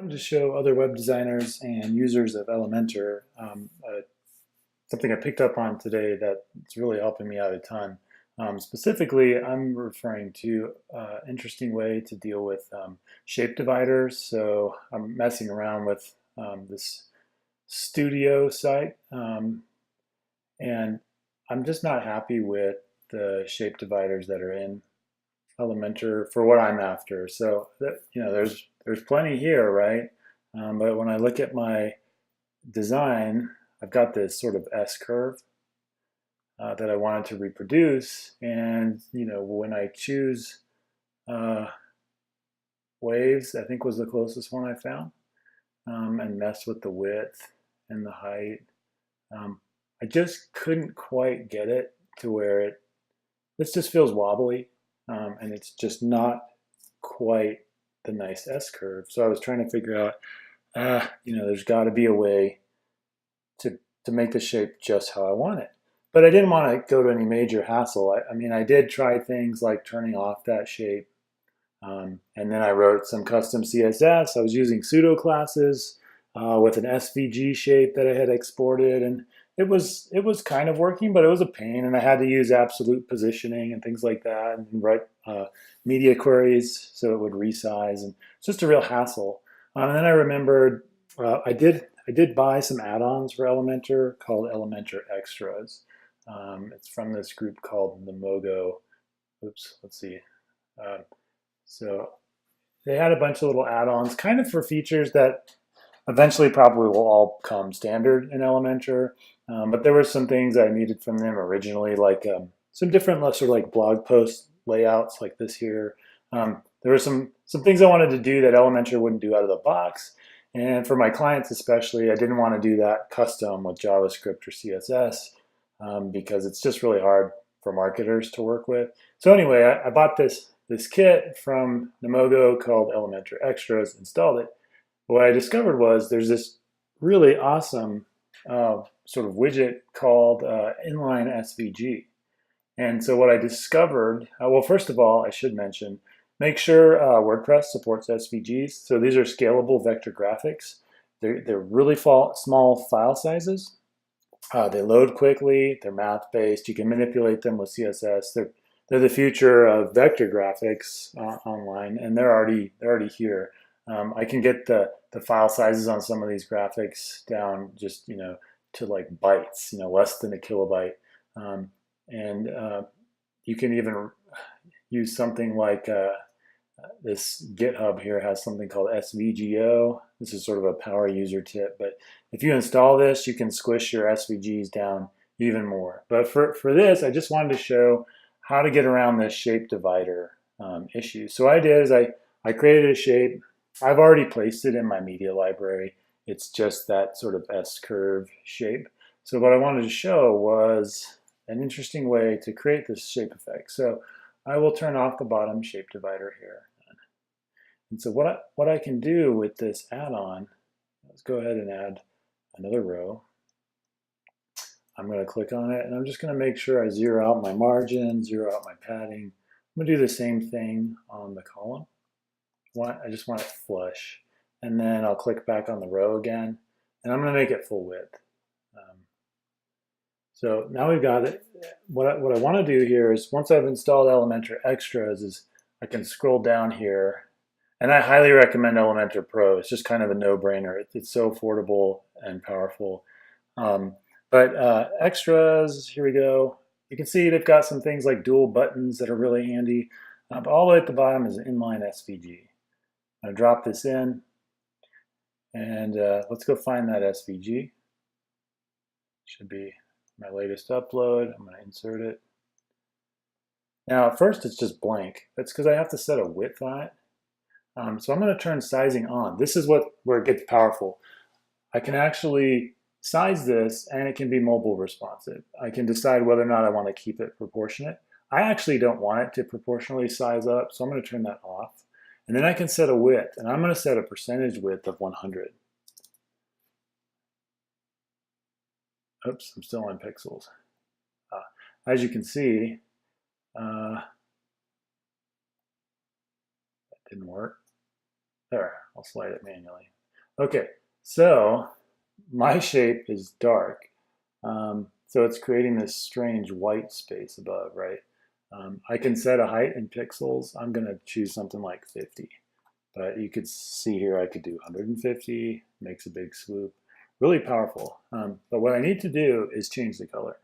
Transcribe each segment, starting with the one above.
wanted to show other web designers and users of Elementor something I picked up on today that's really helping me out a ton. Specifically, I'm referring to an interesting way to deal with shape dividers. So I'm messing around with this studio site, and I'm just not happy with the shape dividers that are in Elementor for what I'm after. So there's plenty here, right? But when I look at my design, I've got this sort of S curve that I wanted to reproduce, and when I choose uh, waves, I think was the closest one I found, and mess with the width and the height. I just couldn't quite get it to where this just feels wobbly, and it's just not quite the nice S curve. So I was trying to figure out, there's got to be a way to make the shape just how I want it. But I didn't want to go to any major hassle. I mean, I did try things like turning off that shape, and then I wrote some custom CSS. I was using pseudo classes with an SVG shape that I had exported, and it was kind of working, but it was a pain, and I had to use absolute positioning and things like that, and write media queries so it would resize, and it's just a real hassle. And then I remembered I did buy some add-ons for Elementor called Elementor Extras. It's from this group called Namogo. Oops, let's see. So they had a bunch of little add-ons, kind of for features that eventually probably will all come standard in Elementor. But there were some things I needed from them originally, like some different sort of like blog post layouts like this here. There were some things I wanted to do that Elementor wouldn't do out of the box. And for my clients especially, I didn't want to do that custom with JavaScript or CSS because it's just really hard for marketers to work with. So anyway, I bought this kit from Namogo called Elementor Extras, installed it. But what I discovered was there's this really awesome sort of widget called inline SVG. And so what I discovered, well, first of all, I should mention, make sure WordPress supports SVGs. So these are scalable vector graphics. They're really small file sizes. They load quickly. They're math-based. You can manipulate them with CSS. They're the future of vector graphics online, and they're already here. I can get the file sizes on some of these graphics down just to like bytes, less than a kilobyte, and you can even use something like this GitHub here has something called SVGO. This is sort of a power user tip, but if you install this, you can squish your SVGs down even more. But for this, I just wanted to show how to get around this shape divider issue. So what I did is I created a shape. I've already placed it in my media library. It's just that sort of S-curve shape. So what I wanted to show was an interesting way to create this shape effect. So I will turn off the bottom shape divider here. And so what I can do with this add-on, let's go ahead and add another row. I'm going to click on it, and I'm just going to make sure I zero out my margin, zero out my padding. I'm going to do the same thing on the column. I just want it flush. And then I'll click back on the row again, and I'm going to make it full width. So now we've got it. What I want to do here is, once I've installed Elementor Extras, is I can scroll down here. And I highly recommend Elementor Pro. It's just kind of a no-brainer. It's so affordable and powerful. But extras, here we go. You can see they've got some things like dual buttons that are really handy. But all the way at the bottom is inline SVG. I'm going to drop this in. And let's go find that SVG. Should be my latest upload. I'm going to insert it. Now, at first, it's just blank. That's because I have to set a width on it. So I'm going to turn sizing on. This is where it gets powerful. I can actually size this, and it can be mobile responsive. I can decide whether or not I want to keep it proportionate. I actually don't want it to proportionally size up, so I'm going to turn that off. And then I can set a width, and I'm going to set a percentage width of 100. Oops, I'm still on pixels. As you can see, that didn't work. There, I'll slide it manually. Okay, so my shape is dark. So it's creating this strange white space above, right? I can set a height in pixels. I'm going to choose something like 50. But you could see here I could do 150, makes a big swoop. Really powerful. But what I need to do is change the color.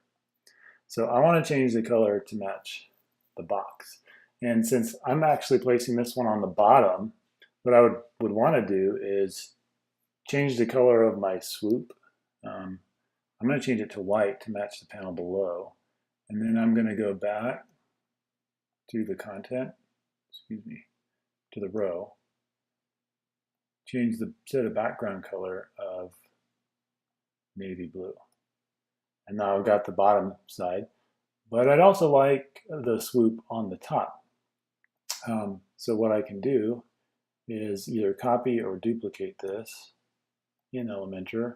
So I want to change the color to match the box. And since I'm actually placing this one on the bottom, what I would want to do is change the color of my swoop. I'm going to change it to white to match the panel below. And then I'm going to go back to the content, to the row, change the set of background color of navy blue. And now I've got the bottom side, but I'd also like the swoop on the top. So what I can do is either copy or duplicate this in Elementor.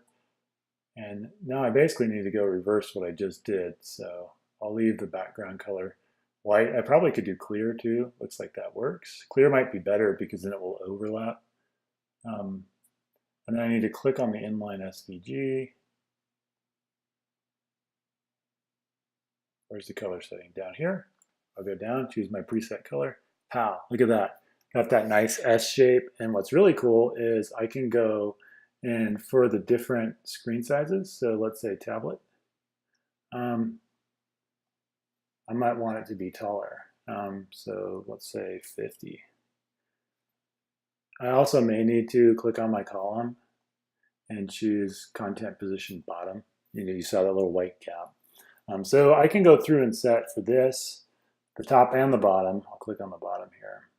And now I basically need to go reverse what I just did. So I'll leave the background color white. I probably could do clear too. Looks like that works. Clear might be better because then it will overlap. And then I need to click on the inline SVG. Where's the color setting? Down here. I'll go down, choose my preset color. Pow, look at that. Got that nice S shape. And what's really cool is I can go and for the different screen sizes, so let's say tablet, I might want it to be taller. So let's say 50. I also may need to click on my column and choose content position bottom. You saw that little white cap. So I can go through and set for this, the top and the bottom. I'll click on the bottom here.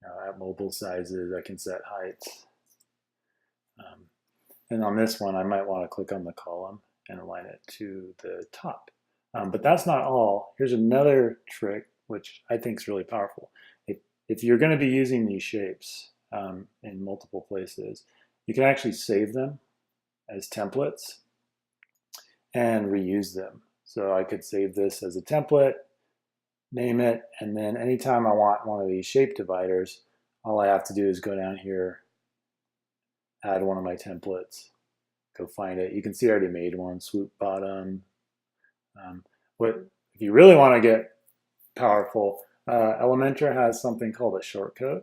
Now at mobile sizes, I can set heights. And on this one, I might want to click on the column and align it to the top. But that's not all. Here's another trick, which I think is really powerful. If you're going to be using these shapes in multiple places, you can actually save them as templates and reuse them. So I could save this as a template, name it, and then anytime I want one of these shape dividers, all I have to do is go down here, add one of my templates, go find it. You can see I already made one, swoop bottom. If you really want to get powerful, Elementor has something called a shortcode.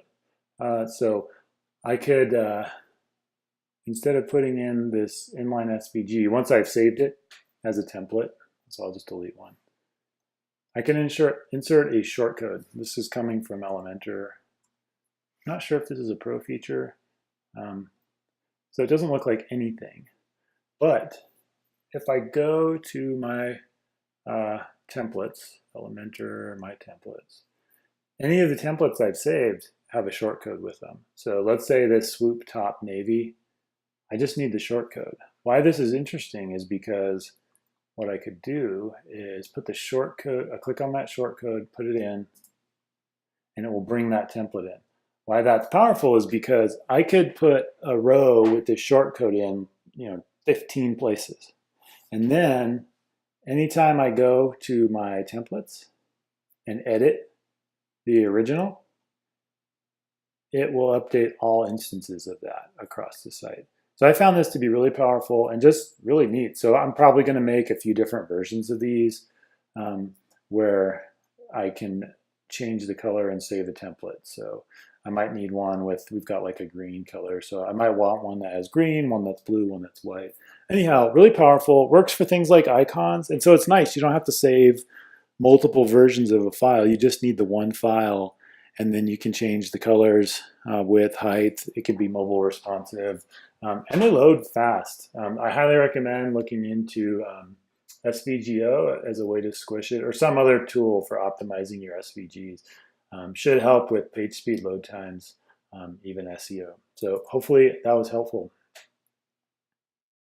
So I could, instead of putting in this inline SVG, once I've saved it as a template, so I'll just delete one, I can insert a shortcode. This is coming from Elementor. Not sure if this is a pro feature. So it doesn't look like anything. But if I go to my templates, Elementor, my templates, any of the templates I've saved have a shortcode with them. So let's say this swoop top navy, I just need the shortcode. Why this is interesting is because what I could do is put the shortcode, I click on that shortcode, put it in, and it will bring that template in. Why that's powerful is because I could put a row with this shortcode in, 15 places. And then anytime I go to my templates and edit the original, it will update all instances of that across the site. So I found this to be really powerful and just really neat. So I'm probably going to make a few different versions of these where I can change the color and save the template. So I might need one with, we've got like a green color. So I might want one that has green, one that's blue, one that's white. Anyhow, really powerful, works for things like icons. And so it's nice. You don't have to save multiple versions of a file. You just need the one file, and then you can change the colors, width, height. It can be mobile responsive, and they load fast. I highly recommend looking into SVGO as a way to squish it, or some other tool for optimizing your SVGs. Should help with page speed, load times, even SEO. So hopefully that was helpful.